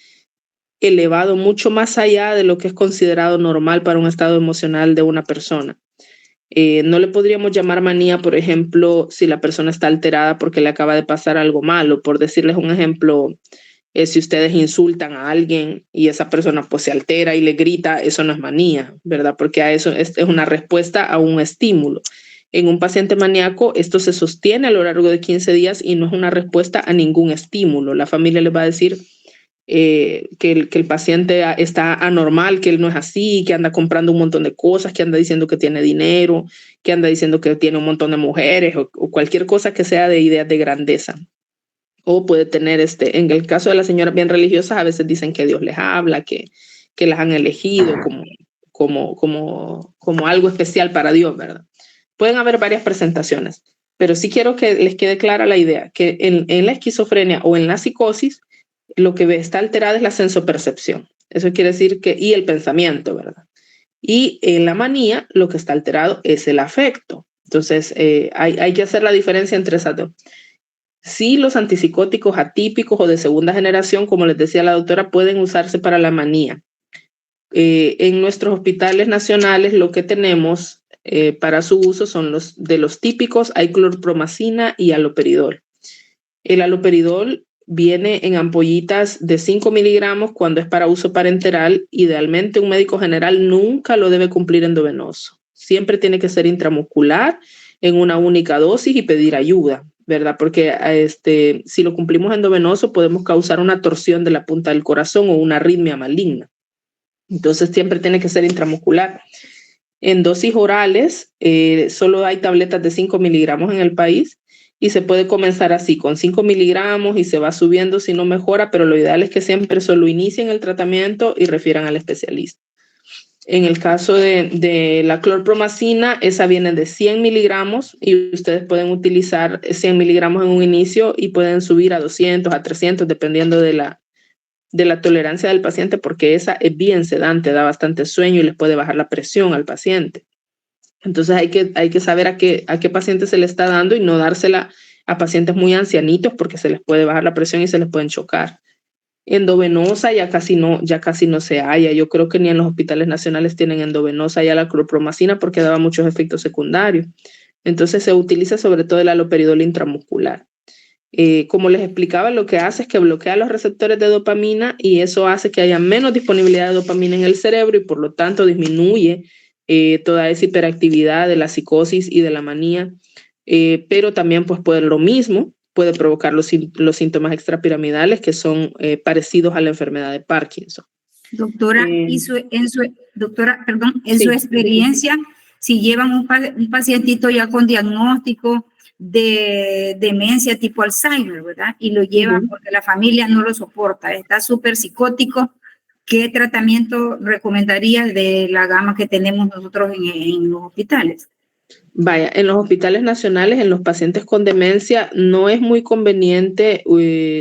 elevado, mucho más allá de lo que es considerado normal para un estado emocional de una persona. No le podríamos llamar manía, por ejemplo, si la persona está alterada porque le acaba de pasar algo malo. Por decirles un ejemplo, si ustedes insultan a alguien y esa persona pues se altera y le grita, eso no es manía, ¿verdad? Porque a eso es una respuesta a un estímulo. En un paciente maníaco, esto se sostiene a lo largo de 15 días y no es una respuesta a ningún estímulo. La familia les va a decir que el paciente está anormal, que él no es así, que anda comprando un montón de cosas, que anda diciendo que tiene dinero, que anda diciendo que tiene un montón de mujeres o cualquier cosa que sea de ideas de grandeza. O puede tener, en el caso de las señoras bien religiosas, a veces dicen que Dios les habla, que las han elegido como algo especial para Dios, ¿verdad? Pueden haber varias presentaciones, pero sí quiero que les quede clara la idea, que en la esquizofrenia o en la psicosis, lo que está alterado es la sensopercepción. Eso quiere decir que, y el pensamiento, ¿verdad? Y en la manía, lo que está alterado es el afecto. Entonces, hay que hacer la diferencia entre esas dos. Sí, los antipsicóticos atípicos o de segunda generación, como les decía la doctora, pueden usarse para la manía. En nuestros hospitales nacionales lo que tenemos para su uso son los típicos, hay clorpromacina y haloperidol. El haloperidol viene en ampollitas de 5 miligramos cuando es para uso parenteral. Idealmente un médico general nunca lo debe cumplir endovenoso. Siempre tiene que ser intramuscular en una única dosis y pedir ayuda, ¿verdad? Porque si lo cumplimos endovenoso podemos causar una torsión de la punta del corazón o una arritmia maligna. Entonces siempre tiene que ser intramuscular. En dosis orales, solo hay tabletas de 5 miligramos en el país y se puede comenzar así, con 5 miligramos y se va subiendo si no mejora, pero lo ideal es que siempre solo inicien el tratamiento y refieran al especialista. En el caso de la clorpromacina, esa viene de 100 miligramos y ustedes pueden utilizar 100 miligramos en un inicio y pueden subir a 200, a 300, dependiendo de la tolerancia del paciente, porque esa es bien sedante, da bastante sueño y les puede bajar la presión al paciente. Entonces hay que saber a qué paciente se le está dando y no dársela a pacientes muy ancianitos porque se les puede bajar la presión y se les pueden chocar. Endovenosa ya casi no se halla. Yo creo que ni en los hospitales nacionales tienen endovenosa ya la clorpromacina porque daba muchos efectos secundarios. Entonces se utiliza sobre todo el haloperidol intramuscular. Como les explicaba, lo que hace es que bloquea los receptores de dopamina y eso hace que haya menos disponibilidad de dopamina en el cerebro y por lo tanto disminuye toda esa hiperactividad de la psicosis y de la manía, pero también pues puede provocar los síntomas extrapiramidales que son parecidos a la enfermedad de Parkinson. Doctora, en su experiencia, si llevan un pacientito ya con diagnóstico de demencia tipo Alzheimer, ¿verdad? Y lo llevan porque la familia no lo soporta, está súper psicótico, ¿qué tratamiento recomendaría de la gama que tenemos nosotros en los hospitales? Vaya, en los hospitales nacionales, en los pacientes con demencia, no es muy conveniente,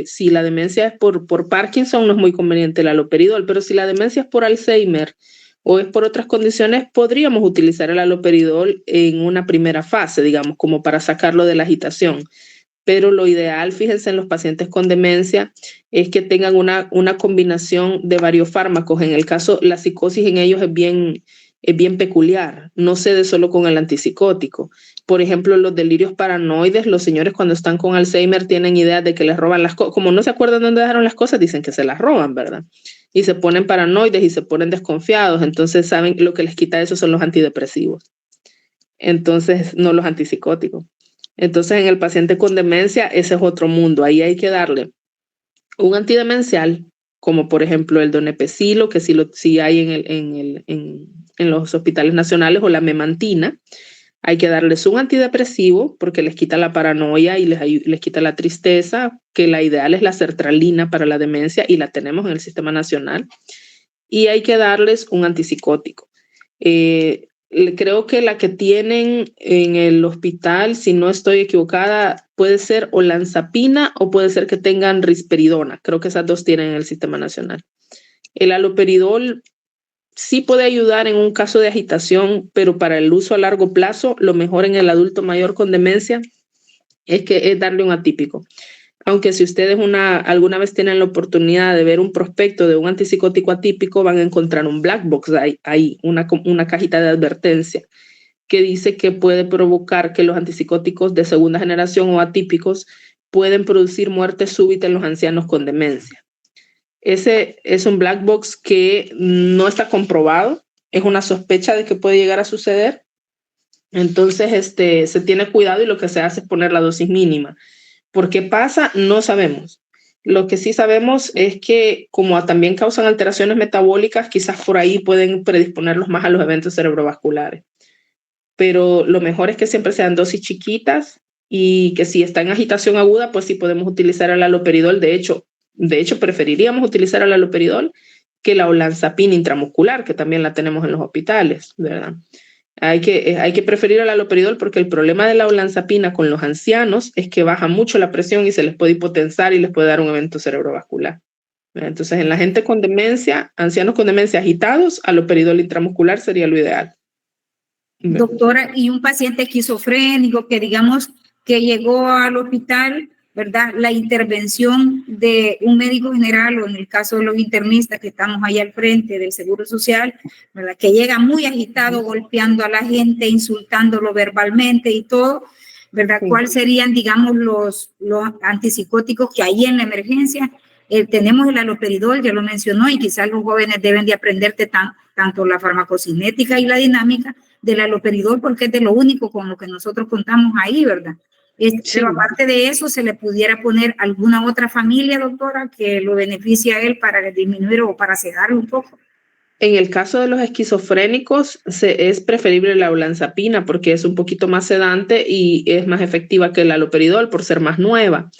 si la demencia es por Parkinson, no es muy conveniente el haloperidol, pero si la demencia es por Alzheimer o es por otras condiciones, podríamos utilizar el haloperidol en una primera fase, digamos, como para sacarlo de la agitación. Pero lo ideal, fíjense, en los pacientes con demencia es que tengan una combinación de varios fármacos. En el caso, la psicosis en ellos es bien peculiar, no se da solo con el antipsicótico. Por ejemplo, los delirios paranoides, los señores cuando están con Alzheimer tienen idea de que les roban las cosas, como no se acuerdan dónde dejaron las cosas, dicen que se las roban, ¿verdad? Y se ponen paranoides y se ponen desconfiados, entonces saben que lo que les quita eso son los antidepresivos, entonces no los antipsicóticos. Entonces en el paciente con demencia ese es otro mundo, ahí hay que darle un antidemencial, como por ejemplo el donepezilo, que sí hay en los hospitales nacionales, o la memantina. Hay que darles un antidepresivo porque les quita la paranoia y les quita la tristeza, que la ideal es la sertralina para la demencia y la tenemos en el sistema nacional. Y hay que darles un antipsicótico. creo que la que tienen en el hospital, si no estoy equivocada, puede ser olanzapina o puede ser que tengan risperidona. Creo que esas dos tienen en el sistema nacional. El haloperidol sí puede ayudar en un caso de agitación, pero para el uso a largo plazo, lo mejor en el adulto mayor con demencia es darle un atípico. Aunque si ustedes alguna vez tienen la oportunidad de ver un prospecto de un antipsicótico atípico, van a encontrar un black box ahí, una cajita de advertencia que dice que puede provocar que los antipsicóticos de segunda generación o atípicos pueden producir muerte súbita en los ancianos con demencia. Ese es un black box que no está comprobado, es una sospecha de que puede llegar a suceder. Entonces, se tiene cuidado y lo que se hace es poner la dosis mínima. ¿Por qué pasa? No sabemos. Lo que sí sabemos es que como también causan alteraciones metabólicas, quizás por ahí pueden predisponerlos más a los eventos cerebrovasculares. Pero lo mejor es que siempre sean dosis chiquitas y que si está en agitación aguda, pues sí podemos utilizar el haloperidol. De hecho, preferiríamos utilizar el haloperidol que la olanzapina intramuscular, que también la tenemos en los hospitales, ¿verdad? Hay que preferir el haloperidol porque el problema de la olanzapina con los ancianos es que baja mucho la presión y se les puede hipotensar y les puede dar un evento cerebrovascular. Entonces, en la gente con demencia, ancianos con demencia agitados, haloperidol intramuscular sería lo ideal. Doctora, y un paciente esquizofrénico que digamos que llegó al hospital, ¿verdad? La intervención de un médico general o en el caso de los internistas que estamos ahí al frente del Seguro Social, ¿verdad? Que llega muy agitado, golpeando a la gente, insultándolo verbalmente y todo, ¿verdad? Sí. ¿Cuáles serían, digamos, los antipsicóticos que hay en la emergencia? Tenemos el haloperidol, ya lo mencionó, y quizás los jóvenes deben de aprenderte tanto la farmacocinética y la dinámica del haloperidol, porque es de lo único con lo que nosotros contamos ahí, ¿verdad? Sí. Pero aparte de eso, ¿se le pudiera poner alguna otra familia, doctora, que lo beneficie a él para disminuir o para sedarlo un poco? En el caso de los esquizofrénicos, es preferible la olanzapina porque es un poquito más sedante y es más efectiva que el haloperidol por ser más nueva.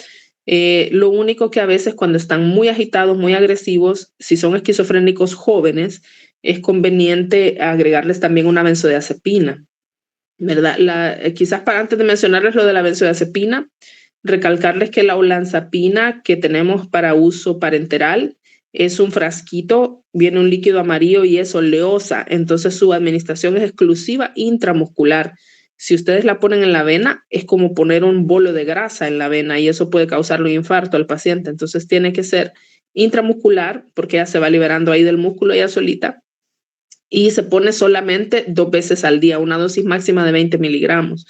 Lo único que a veces cuando están muy agitados, muy agresivos, si son esquizofrénicos jóvenes, es conveniente agregarles también una benzodiazepina, ¿verdad? Quizás para antes de mencionarles lo de la benzodiazepina, recalcarles que la olanzapina que tenemos para uso parenteral es un frasquito, viene un líquido amarillo y es oleosa, entonces su administración es exclusiva intramuscular. Si ustedes la ponen en la vena, es como poner un bolo de grasa en la vena y eso puede causarle un infarto al paciente. Entonces tiene que ser intramuscular porque ya se va liberando ahí del músculo ya solita y se pone solamente 2 veces al día, una dosis máxima de 20 miligramos.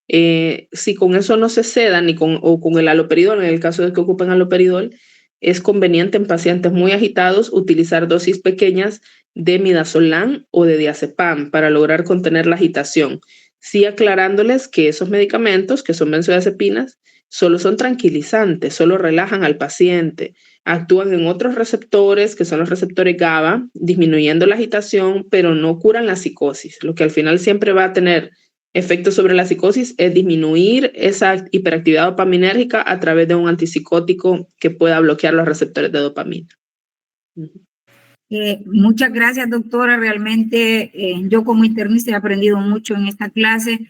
Si con eso no se seda o con el haloperidol, en el caso de que ocupen haloperidol, es conveniente en pacientes muy agitados utilizar dosis pequeñas de midazolam o de diazepam para lograr contener la agitación. Sí, aclarándoles que esos medicamentos, que son benzodiazepinas, solo son tranquilizantes, solo relajan al paciente, actúan en otros receptores, que son los receptores GABA, disminuyendo la agitación, pero no curan la psicosis. Lo que al final siempre va a tener efectos sobre la psicosis es disminuir esa hiperactividad dopaminérgica a través de un antipsicótico que pueda bloquear los receptores de dopamina. Muchas gracias, doctora. Realmente yo como internista he aprendido mucho en esta clase.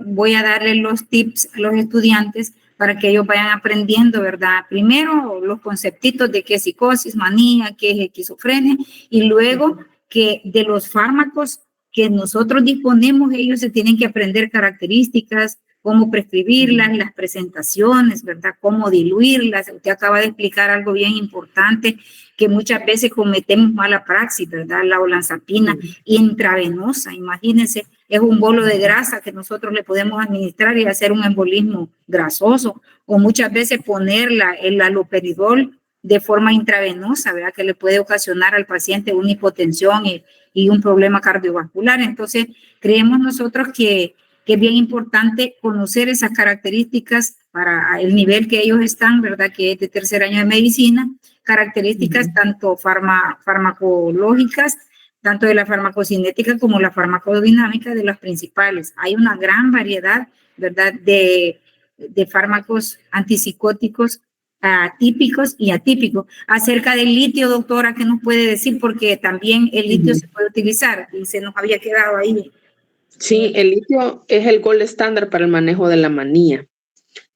Voy a darle los tips a los estudiantes para que ellos vayan aprendiendo, ¿verdad? Primero, los conceptitos de qué es psicosis, manía, qué es esquizofrenia, y luego que de los fármacos que nosotros disponemos, ellos se tienen que aprender características, cómo prescribirlas, las presentaciones, ¿verdad? Cómo diluirlas. Usted acaba de explicar algo bien importante, que muchas veces cometemos mala praxis, ¿verdad? La olanzapina intravenosa, imagínense, es un bolo de grasa que nosotros le podemos administrar y hacer un embolismo grasoso, o muchas veces ponerla el haloperidol de forma intravenosa, ¿verdad? Que le puede ocasionar al paciente una hipotensión y un problema cardiovascular. Entonces, creemos nosotros que es bien importante conocer esas características para el nivel que ellos están, ¿verdad? Que es de tercer año de medicina, características tanto farmacológicas, tanto de la farmacocinética como la farmacodinámica de las principales. Hay una gran variedad, ¿verdad? De fármacos antipsicóticos típicos y atípicos. Acerca del litio, doctora, ¿qué nos puede decir? Porque también el litio se puede utilizar y se nos había quedado ahí. Sí, el litio es el gold estándar para el manejo de la manía.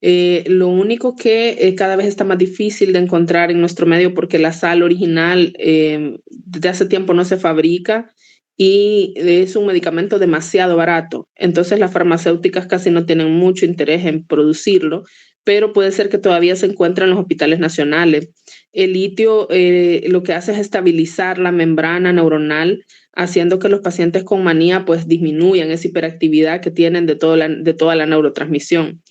Lo único que cada vez está más difícil de encontrar en nuestro medio porque la sal original desde hace tiempo no se fabrica y es un medicamento demasiado barato. Entonces las farmacéuticas casi no tienen mucho interés en producirlo, pero puede ser que todavía se encuentre en los hospitales nacionales. El litio lo que hace es estabilizar la membrana neuronal, haciendo que los pacientes con manía pues disminuyan esa hiperactividad que tienen de toda la neurotransmisión.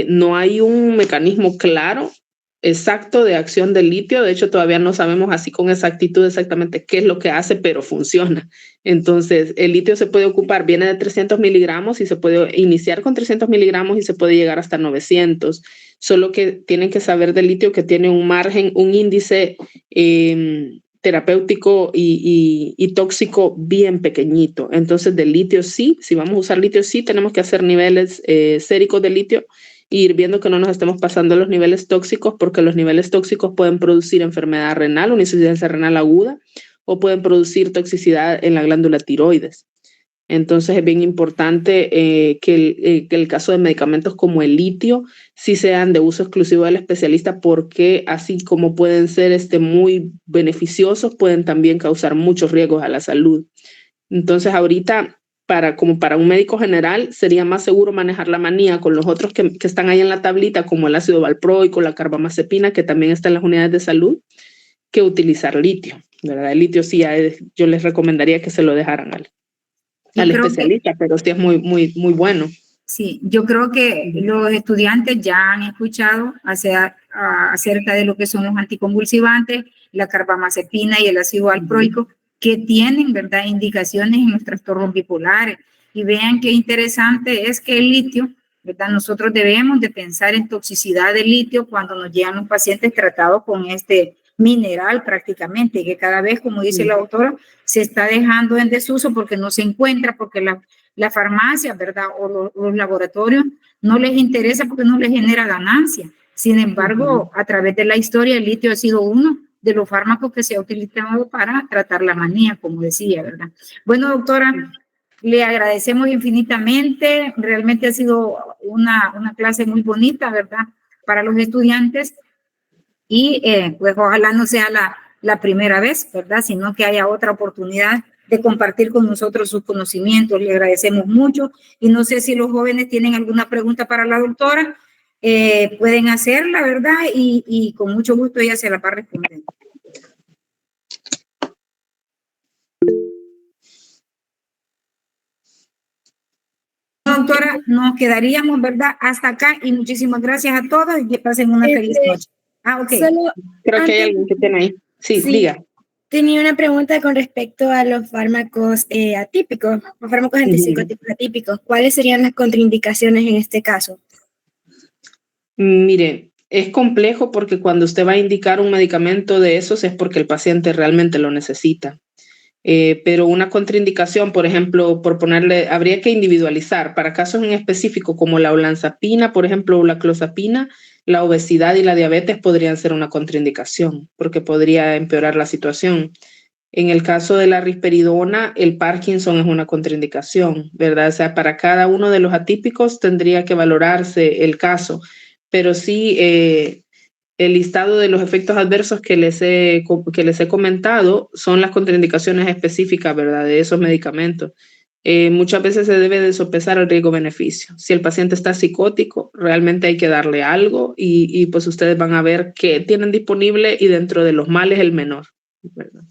No hay un mecanismo claro, exacto de acción del litio. De hecho, todavía no sabemos así con exactitud exactamente qué es lo que hace, pero funciona. Entonces, el litio se puede ocupar, viene de 300 miligramos y se puede iniciar con 300 miligramos y se puede llegar hasta 900. Solo que tienen que saber del litio que tiene un margen, un índice terapéutico y tóxico bien pequeñito. Entonces, del litio sí, si vamos a usar litio sí, tenemos que hacer niveles séricos de litio e ir viendo que no nos estemos pasando los niveles tóxicos, porque los niveles tóxicos pueden producir enfermedad renal, una insuficiencia renal aguda, o pueden producir toxicidad en la glándula tiroides. Entonces es bien importante que el caso de medicamentos como el litio sí sean de uso exclusivo del especialista, porque así como pueden ser muy beneficiosos, pueden también causar muchos riesgos a la salud. Entonces ahorita, como para un médico general, sería más seguro manejar la manía con los otros que están ahí en la tablita, como el ácido valproico, la carbamazepina, que también está en las unidades de salud, que utilizar litio, ¿verdad? El litio sí, yo les recomendaría que se lo dejaran al especialista, pero sí es muy, muy, muy bueno. Sí, yo creo que los estudiantes ya han escuchado acerca de lo que son los anticonvulsivantes, la carbamazepina y el ácido valproico, que tienen, ¿verdad?, indicaciones en los trastornos bipolares. Y vean qué interesante es que el litio, ¿verdad? Nosotros debemos de pensar en toxicidad del litio cuando nos llegan los pacientes tratados con este mineral prácticamente, que cada vez, como dice la autora, se está dejando en desuso porque no se encuentra, porque la farmacia, ¿verdad?, o los laboratorios no les interesa porque no les genera ganancia. Sin embargo, a través de la historia, el litio ha sido uno de los fármacos que se ha utilizado para tratar la manía, como decía, ¿verdad? Bueno, doctora, le agradecemos infinitamente. Realmente ha sido una clase muy bonita, ¿verdad?, para los estudiantes. Y pues ojalá no sea la primera vez, ¿verdad?, sino que haya otra oportunidad de compartir con nosotros sus conocimientos. Le agradecemos mucho. Y no sé si los jóvenes tienen alguna pregunta para la doctora. Pueden hacerla, ¿verdad? Y con mucho gusto ella se la va a responder. Doctora, nos quedaríamos, ¿verdad?, hasta acá, y muchísimas gracias a todos y que pasen una feliz noche. Ok. Creo que hay alguien que tiene ahí. Sí, diga. Tenía una pregunta con respecto a los fármacos atípicos, los fármacos antipsicóticos atípicos. ¿Cuáles serían las contraindicaciones en este caso? Mire, es complejo porque cuando usted va a indicar un medicamento de esos es porque el paciente realmente lo necesita. Pero una contraindicación, por ejemplo, habría que individualizar para casos en específico como la olanzapina, por ejemplo, o la clozapina. La obesidad y la diabetes podrían ser una contraindicación porque podría empeorar la situación. En el caso de la risperidona, el Parkinson es una contraindicación, ¿verdad? O sea, para cada uno de los atípicos tendría que valorarse el caso, pero sí el listado de los efectos adversos que les he comentado son las contraindicaciones específicas, ¿verdad?, de esos medicamentos. Muchas veces se debe de sopesar el riesgo-beneficio. Si el paciente está psicótico, realmente hay que darle algo y pues ustedes van a ver qué tienen disponible y dentro de los males el menor, ¿verdad?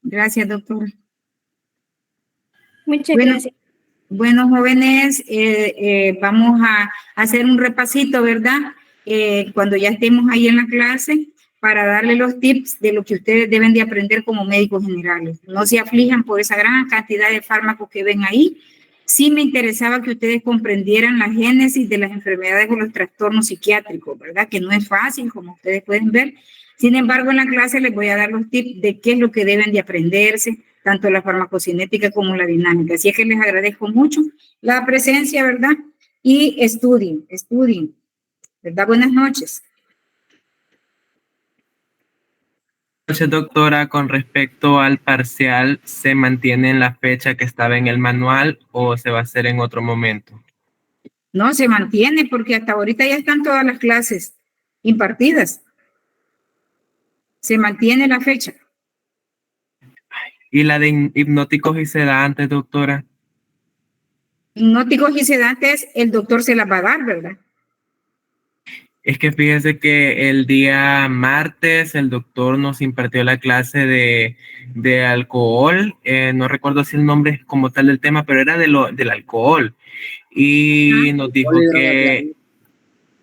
Gracias, doctora. Muchas gracias. Bueno, jóvenes, vamos a hacer un repasito, ¿verdad? Cuando ya estemos ahí en la clase, para darle los tips de lo que ustedes deben de aprender como médicos generales. No se aflijan por esa gran cantidad de fármacos que ven ahí. Sí me interesaba que ustedes comprendieran la génesis de las enfermedades o los trastornos psiquiátricos, ¿verdad? Que no es fácil, como ustedes pueden ver. Sin embargo, en la clase les voy a dar los tips de qué es lo que deben de aprenderse, tanto la farmacocinética como la dinámica. Así es que les agradezco mucho la presencia, ¿verdad? Y estudien. ¿verdad? Buenas noches. Noches, doctora, con respecto al parcial, ¿se mantiene en la fecha que estaba en el manual o se va a hacer en otro momento? No, se mantiene porque hasta ahorita ya están todas las clases impartidas. Se mantiene la fecha. ¿Y la de hipnóticos y sedantes, doctora? Hipnóticos y sedantes, el doctor se las va a dar, ¿verdad? Es que fíjese que el día martes el doctor nos impartió la clase de alcohol. No recuerdo si el nombre es como tal del tema, pero era del alcohol. Y nos dijo que...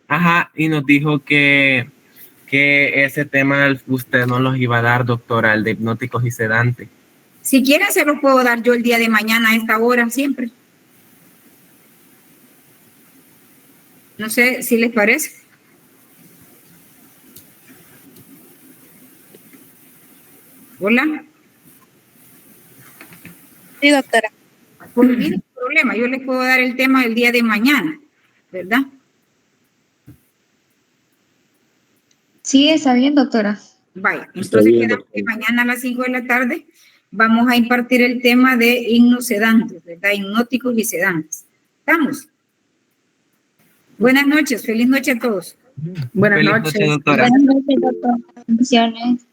Ajá, y nos dijo que ese tema usted no los iba a dar, doctora, el de hipnóticos y sedantes. Si quieren, se los puedo dar yo el día de mañana a esta hora, siempre. No sé si les parece. Hola. Sí, doctora. Por mí no hay problema, yo les puedo dar el tema el día de mañana, ¿verdad? Sí, está bien, doctora. Vaya, entonces quedamos que mañana a las 5 de la tarde vamos a impartir el tema de hipnosedantes, ¿verdad? Hipnóticos y sedantes. ¿Estamos? Buenas noches, feliz noche a todos. Buenas Feliz noches. noche, doctora. Buenas noches, doctora. Bendiciones.